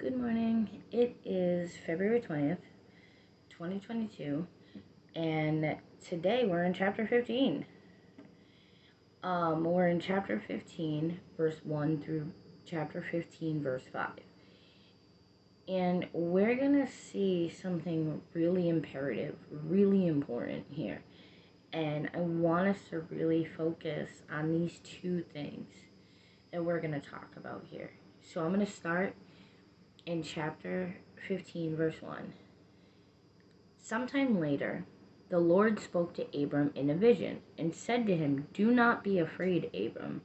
Good morning. It is February 20th, 2022, and today we're in chapter 15. We're in chapter 15, verse 1 through chapter 15, verse 5. And we're going to see something really imperative, really important here. And I want us to really focus on these two things that we're going to talk about here. So I'm going to start in chapter 15, verse 1. Sometime later, the Lord spoke to Abram in a vision and said to him, "Do not be afraid, Abram,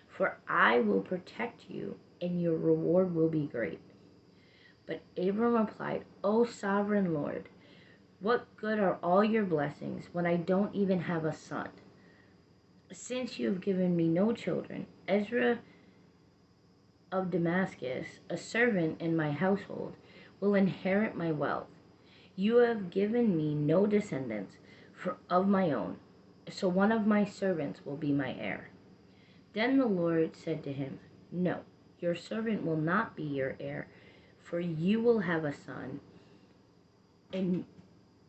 for I will protect you, and your reward will be great." But Abram replied, "O sovereign Lord, what good are all your blessings when I don't even have a son? Since you have given me no children, Ezra of Damascus, a servant in my household, will inherit my wealth. You have given me no descendants of my own, so one of my servants will be my heir." Then the Lord said to him, "No, your servant will not be your heir, for you will have a son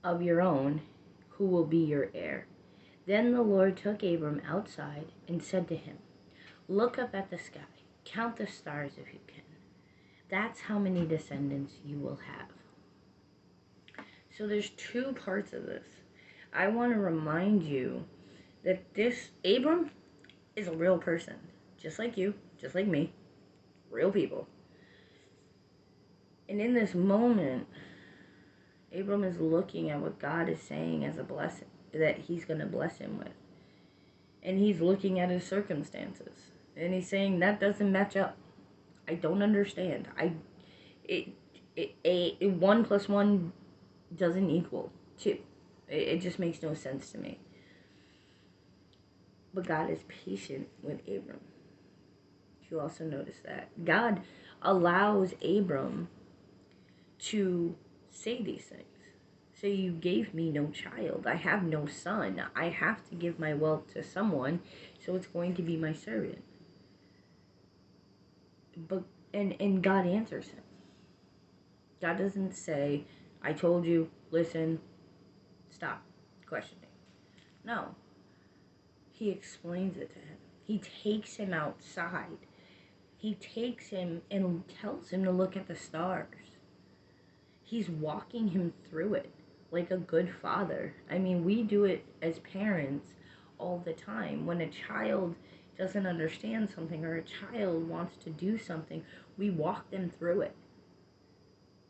of your own who will be your heir." Then the Lord took Abram outside and said to him, "Look up at the sky, count the stars if you can. That's how many descendants you will have." So there's two parts of this. I want to remind you that this Abram is a real person, just like you, just like me, real people. And in this moment, Abram is looking at what God is saying as a blessing, that he's going to bless him with. And he's looking at his circumstances. And he's saying, that doesn't match up. I don't understand. 1 plus 1 doesn't equal 2. It just makes no sense to me. But God is patient with Abram. You also notice that. God allows Abram to say these things. So you gave me no child. I have no son. I have to give my wealth to someone, so it's going to be my servant. But and God answers him. God doesn't say, "I told you, listen, stop questioning." No. He explains it to him. He takes him outside. He takes him and tells him to look at the stars. He's walking him through it like a good father. I mean, we do it as parents all the time. When a child doesn't understand something or a child wants to do something, we walk them through it.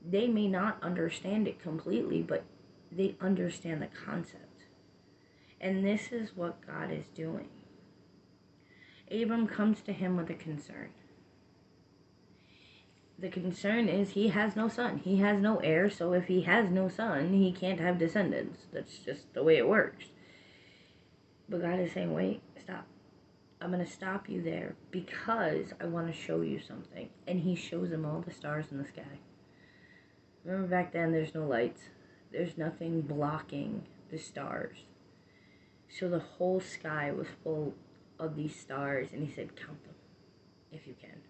They may not understand it completely, but they understand the concept. And this is what God is doing. Abram comes to him with a concern. The concern is he has no son. He has no heir, so if he has no son, he can't have descendants. That's just the way it works. But God is saying, wait, stop. I'm going to stop you there because I want to show you something. And he shows him all the stars in the sky. Remember back then, there's no lights. There's nothing blocking the stars. So the whole sky was full of these stars, and he said, count them if you can.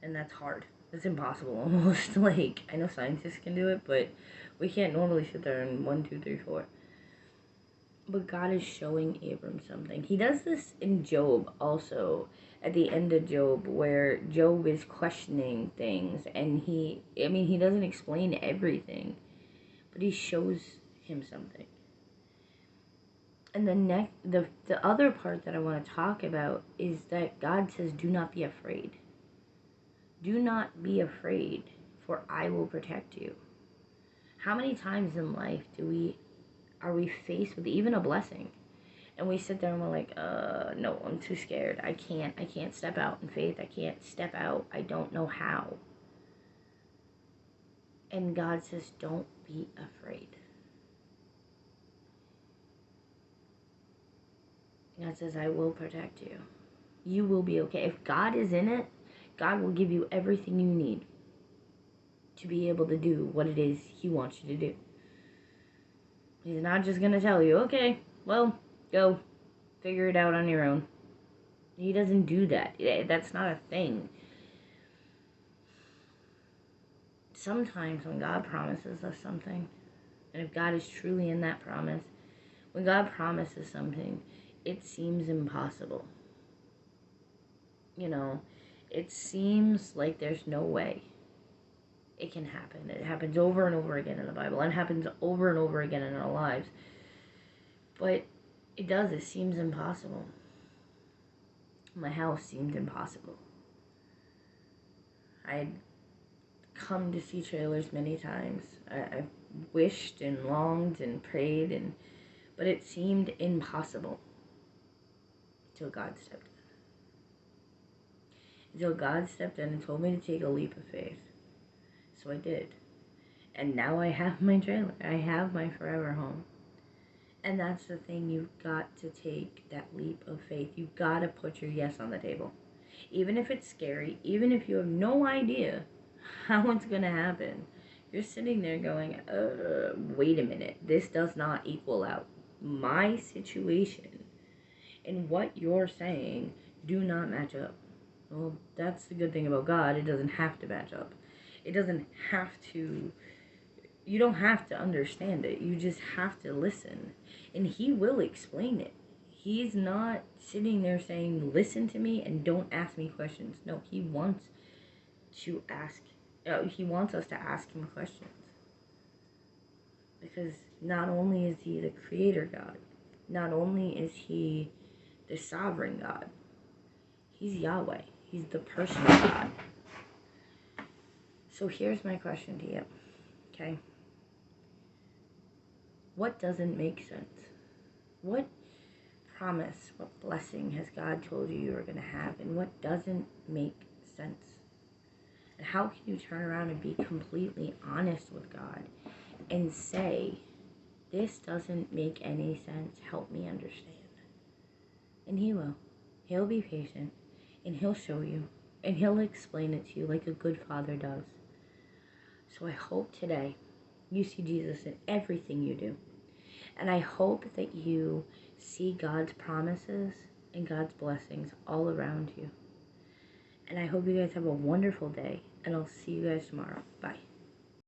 And that's hard. It's impossible almost. Like, I know scientists can do it, but we can't normally sit there and 1, 2, 3, 4. But God is showing Abram something. He does this in Job also, at the end of Job, where Job is questioning things, and he doesn't explain everything, but he shows him something. And the other part that I want to talk about is that God says, "Do not be afraid. Do not be afraid, for I will protect you." How many times in life are we faced with even a blessing, and we sit there and we're like, no, I'm too scared. I can't step out in faith. I can't step out. I don't know how. And God says, don't be afraid. God says, I will protect you. You will be okay. If God is in it, God will give you everything you need to be able to do what it is He wants you to do. He's not just going to tell you, okay, well, go figure it out on your own. He doesn't do that. That's not a thing. sometimes when God promises us something, and if God is truly in that promise, when God promises something, it seems impossible. It seems like there's no way it can happen. It happens over and over again in the Bible, and happens over and over again in our lives. But it seems impossible. My house seemed impossible. I had come to see trailers many times. I wished and longed and prayed, but it seemed impossible until God stepped in. Until God stepped in and told me to take a leap of faith. So I did. And now I have my trailer. I have my forever home. And that's the thing, you've got to take that leap of faith. You've got to put your yes on the table. Even if it's scary, even if you have no idea how it's going to happen, you're sitting there going, wait a minute, this does not equal out. My situation and what you're saying do not match up. Well, that's the good thing about God. It doesn't have to match up. It doesn't have to, you don't have to understand it. You just have to listen. And He will explain it. He's not sitting there saying, listen to me and don't ask me questions. No, He wants to ask. He wants us to ask Him questions. Because not only is He the Creator God, not only is He the Sovereign God, He's Yahweh. He's the personal God. So here's my question to you, okay? What doesn't make sense? What promise, what blessing has God told you are going to have, and what doesn't make sense? And how can you turn around and be completely honest with God and say, this doesn't make any sense, help me understand? And He will. He'll be patient, and He'll show you, and He'll explain it to you like a good father does. So I hope today you see Jesus in everything you do. And I hope that you see God's promises and God's blessings all around you. And I hope you guys have a wonderful day, and I'll see you guys tomorrow. Bye.